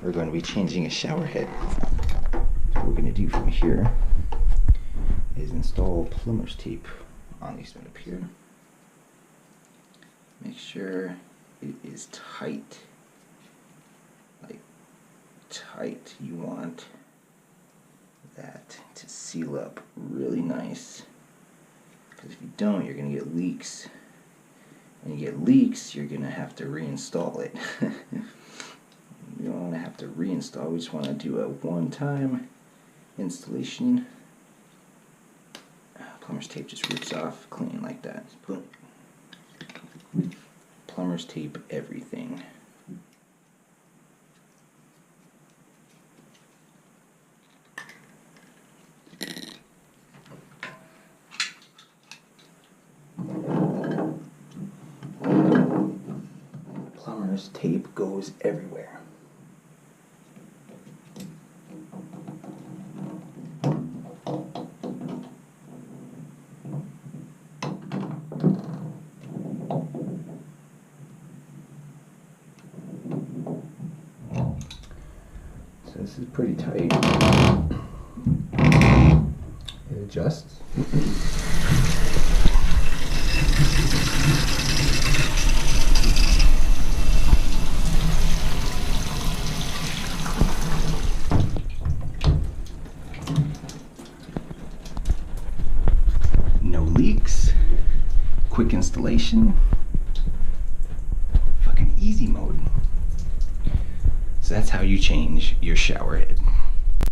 we're going to be changing a shower head. So what we're going to do from here is install plumber's tape on this one up here. Make sure it is tight, like tight. You want that to seal up really nice, because if you don't, you're going to get leaks. When you get leaks, you're going to have to reinstall it. You don't want to have to reinstall. We just want to do a one-time installation. Plumber's tape just rips off clean like that. Boom. Plumber's tape everything. Plumber's tape goes everywhere. So this is pretty tight. It adjusts. No leaks. Quick installation. Fucking easy mode. So that's how you change your shower head.